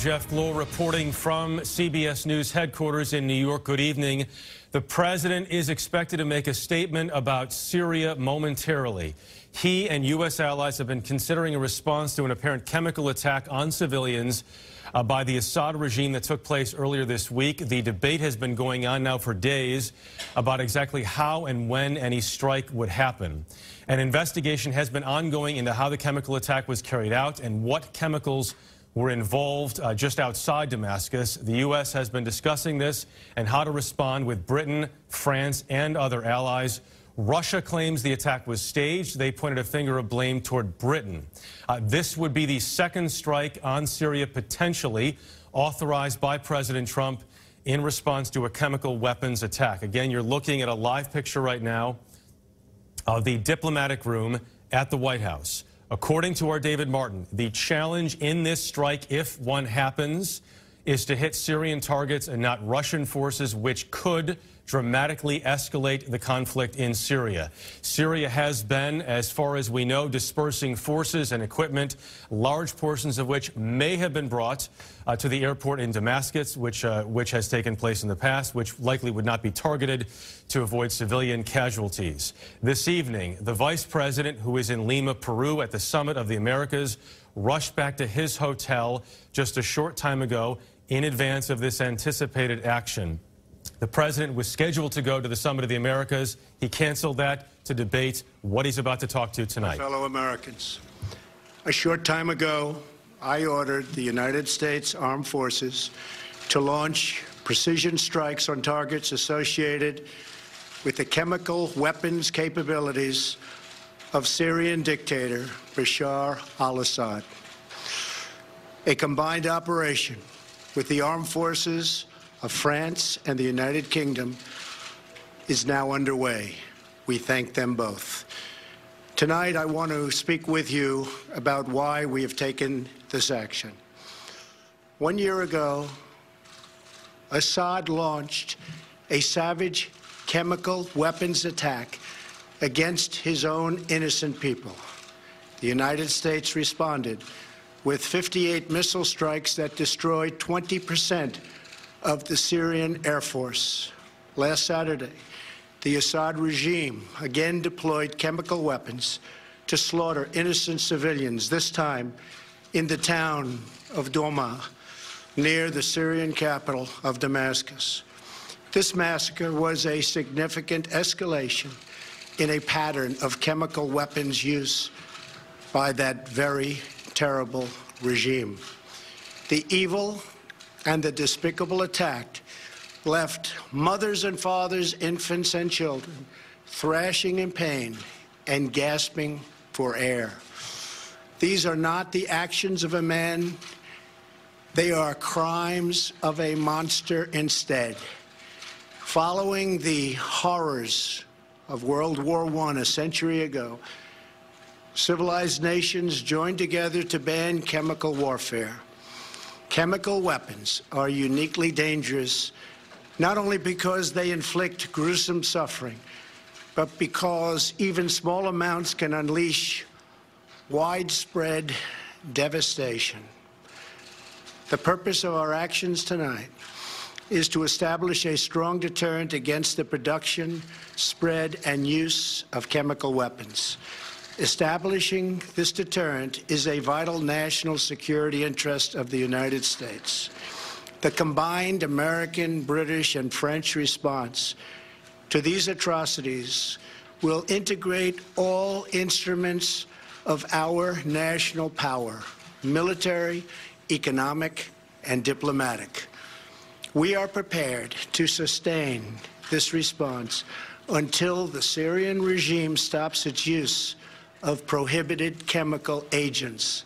Jeff Glow reporting from CBS News headquarters in New York. Good evening. The president is expected to make a statement about Syria momentarily. He and U.S. allies have been considering a response to an apparent chemical attack on civilians by the Assad regime that took place earlier this week. The debate has been going on now for days about exactly how and when any strike would happen. An investigation has been ongoing into how the chemical attack was carried out and what chemicals were involved just outside Damascus. The U.S. has been discussing this and how to respond with Britain, France, and other allies. Russia claims the attack was staged. They pointed a finger of blame toward Britain. This would be the second strike on Syria, potentially authorized by President Trump in response to a chemical weapons attack. Again, you're looking at a live picture right now of the diplomatic room at the White House. According to our David Martin, the challenge in this strike, if one happens, is to hit Syrian targets and not Russian forces, which could dramatically escalate the conflict in Syria. Syria has been, as far as we know, dispersing forces and equipment, large portions of which may have been brought to the airport in Damascus, which has taken place in the past, which likely would not be targeted to avoid civilian casualties. This evening, the vice president, who is in Lima, Peru, at the Summit of the Americas, rushed back to his hotel just a short time ago in advance of this anticipated action. The president was scheduled to go to the Summit of the Americas. He canceled that to debate what he's about to talk to tonight. My fellow Americans, a short time ago, I ordered the United States Armed Forces to launch precision strikes on targets associated with the chemical weapons capabilities of Syrian dictator Bashar al-Assad. A combined operation with the armed forces of France and the United Kingdom is now underway. We thank them both. Tonight, I want to speak with you about why we have taken this action. 1 year ago, Assad launched a savage chemical weapons attack against his own innocent people. The United States responded with 58 missile strikes that destroyed 20% of the Syrian Air Force. Last Saturday, the Assad regime again deployed chemical weapons to slaughter innocent civilians, this time in the town of Douma, near the Syrian capital of Damascus. This massacre was a significant escalation in a pattern of chemical weapons use by that very terrible regime. The evil and the despicable attack left mothers and fathers, infants and children thrashing in pain and gasping for air. These are not the actions of a man. They are crimes of a monster instead. Following the horrors of World War I a century ago, civilized nations joined together to ban chemical warfare. Chemical weapons are uniquely dangerous, not only because they inflict gruesome suffering, but because even small amounts can unleash widespread devastation. The purpose of our actions tonight is to establish a strong deterrent against the production, spread, and use of chemical weapons. Establishing this deterrent is a vital national security interest of the United States. The combined American, British, and French response to these atrocities will integrate all instruments of our national power, military, economic, and diplomatic. We are prepared to sustain this response until the Syrian regime stops its use of prohibited chemical agents.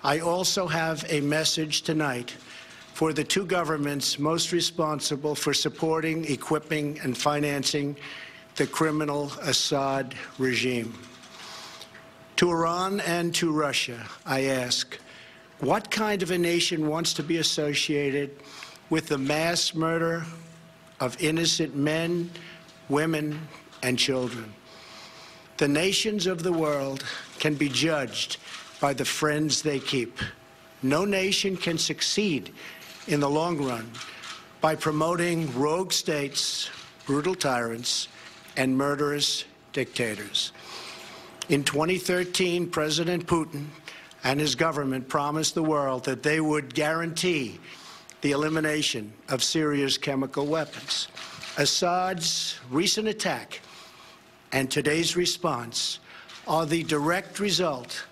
I also have a message tonight for the two governments most responsible for supporting, equipping, and financing the criminal Assad regime. To Iran and to Russia, I ask, what kind of a nation wants to be associated with the mass murder of innocent men, women, and children? The nations of the world can be judged by the friends they keep. No nation can succeed in the long run by promoting rogue states, brutal tyrants, and murderous dictators. In 2013, President Putin and his government promised the world that they would guarantee the elimination of Syria's chemical weapons. Assad's recent attack and today's response are the direct result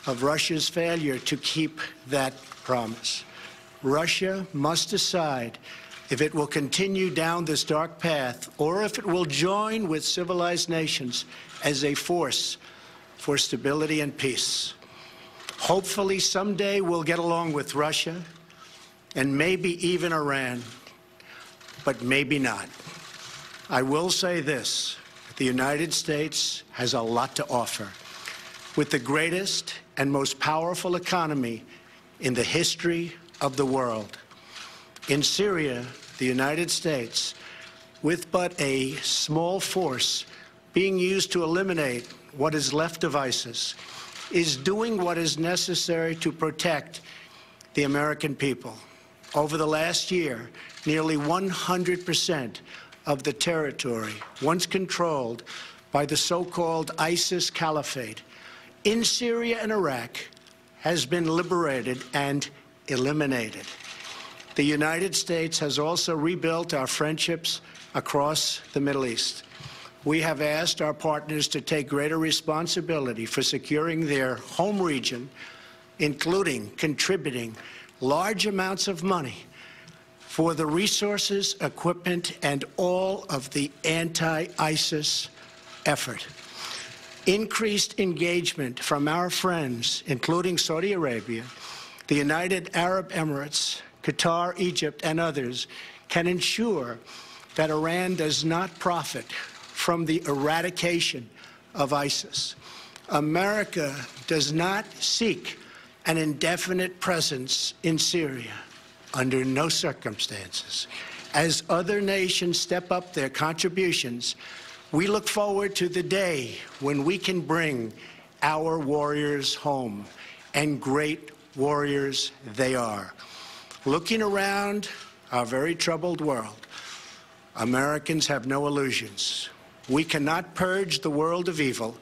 of Russia's failure to keep that promise. Russia must decide if it will continue down this dark path or if it will join with civilized nations as a force for stability and peace. Hopefully someday we'll get along with Russia and maybe even Iran, but maybe not. I will say this, the United States has a lot to offer. With the greatest and most powerful economy in the history of the world. In Syria, the United States, with but a small force being used to eliminate what is left of ISIS, is doing what is necessary to protect the American people. Over the last year, nearly 100% of the territory once controlled by the so-called ISIS Caliphate in Syria and Iraq has been liberated and eliminated. The United States has also rebuilt our friendships across the Middle East. We have asked our partners to take greater responsibility for securing their home region, including contributing large amounts of money for the resources, equipment, and all of the anti-ISIS effort. Increased engagement from our friends, including Saudi Arabia, the United Arab Emirates, Qatar, Egypt, and others, can ensure that Iran does not profit from the eradication of ISIS. America does not seek an indefinite presence in Syria under no circumstances. As other nations step up their contributions, we look forward to the day when we can bring our warriors home, and great warriors they are. Looking around our very troubled world, Americans have no illusions. We cannot purge the world of evil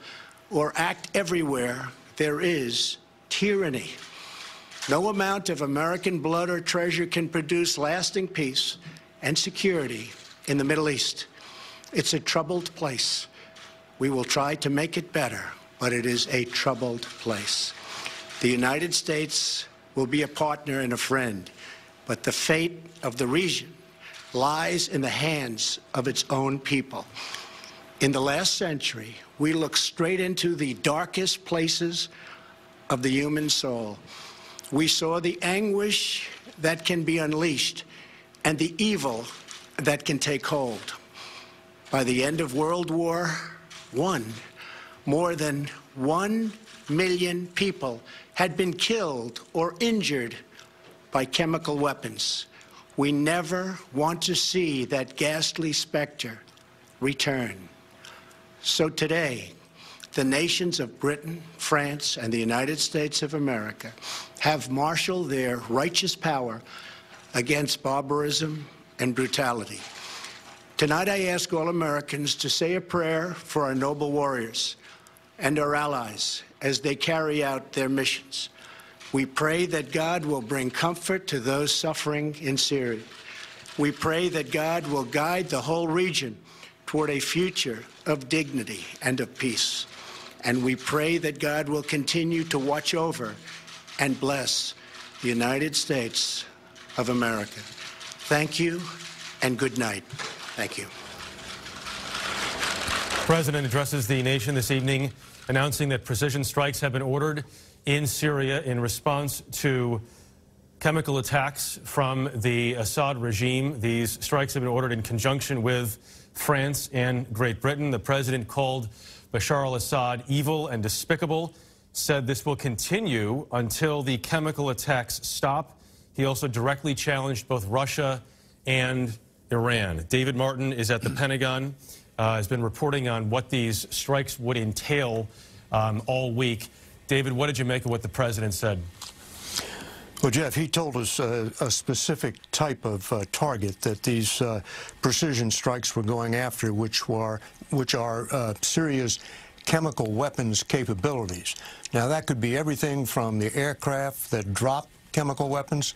or act everywhere there is tyranny. No amount of American blood or treasure can produce lasting peace and security in the Middle East. It's a troubled place. We will try to make it better, but it is a troubled place. The United States will be a partner and a friend, but the fate of the region lies in the hands of its own people. In the last century, we looked straight into the darkest places of the human soul. We saw the anguish that can be unleashed and the evil that can take hold. By the end of World War I, more than 1 million people had been killed or injured by chemical weapons. We never want to see that ghastly specter return. So today, the nations of Britain, France, and the United States of America have marshaled their righteous power against barbarism and brutality. Tonight, I ask all Americans to say a prayer for our noble warriors and our allies as they carry out their missions. We pray that God will bring comfort to those suffering in Syria. We pray that God will guide the whole region toward a future of dignity and of peace. And we pray that God will continue to watch over and bless the United States of America. Thank you and good night. Thank you. The President addresses the nation this evening, announcing that precision strikes have been ordered in Syria in response to chemical attacks from the Assad regime. These strikes have been ordered in conjunction with France and Great Britain. The President called Bashar al-Assad evil and despicable, said this will continue until the chemical attacks stop. He also directly challenged both Russia and Iran. David Martin is at the Pentagon, has been reporting on what these strikes would entail all week. David, what did you make of what the President said? Well, Jeff, he told us a specific type of target that these precision strikes were going after, which are Syria's chemical weapons capabilities. Now, that could be everything from the aircraft that drop chemical weapons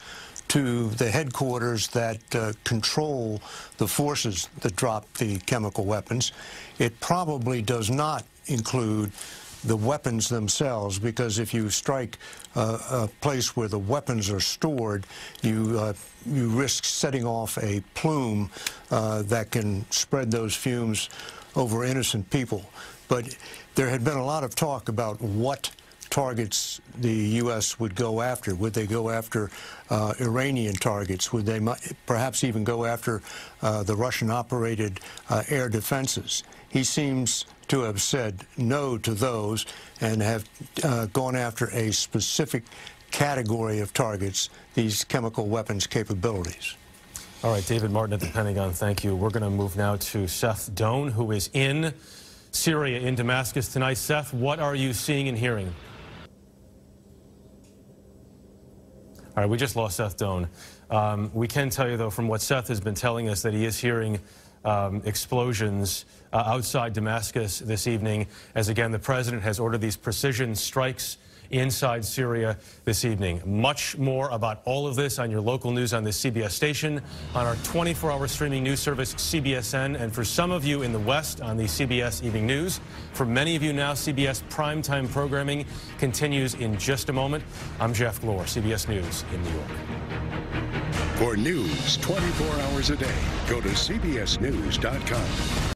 to the headquarters that control the forces that drop the chemical weapons. It probably does not include the weapons themselves, because if you strike a place where the weapons are stored, you risk setting off a plume that can spread those fumes over innocent people. But there had been a lot of talk about what targets the U.S. would go after. Would they go after Iranian targets? Would they perhaps even go after the Russian-operated air defenses? He seems to have said no to those and have gone after a specific category of targets, these chemical weapons capabilities. All right, David Martin at the Pentagon, thank you. We're going to move now to Seth Doane, who is in Syria, in Damascus tonight. Seth, what are you seeing and hearing? All right, we just lost Seth Doane. We can tell you, though, from what Seth has been telling us, that he is hearing explosions outside Damascus this evening, as again the president has ordered these precision strikes inside Syria this evening. Much more about all of this on your local news on this CBS station, on our 24-hour streaming news service, CBSN, and for some of you in the West on the CBS Evening News. For many of you now, CBS primetime programming continues in just a moment. I'm Jeff Glor, CBS News in New York. For news 24 hours a day, go to cbsnews.com.